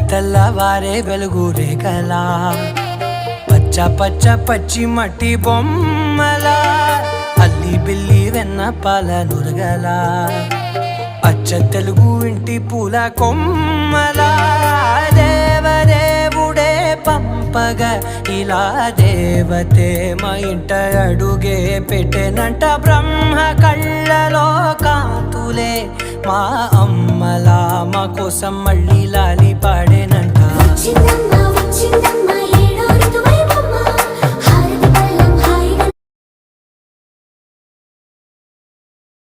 తెల్లవారే వెలుగు రేఖలా పచ్చ పచ్చ పచ్చి మట్టి బొమ్మలా అల్లి బిల్లి వెన్న పాల నురగలా అచ్చ తెలుగు ఇంటి పూల కొమ్మలా దేవదేవుడే పంపగా ఇలా దేవతే మా ఇంట అడుగే పెట్టెనంట బ్రహ్మ కళ్ళలో కాంతులే మా అమ్మలా మా కోసం మళ్ళీ లాలి పాడేనంట.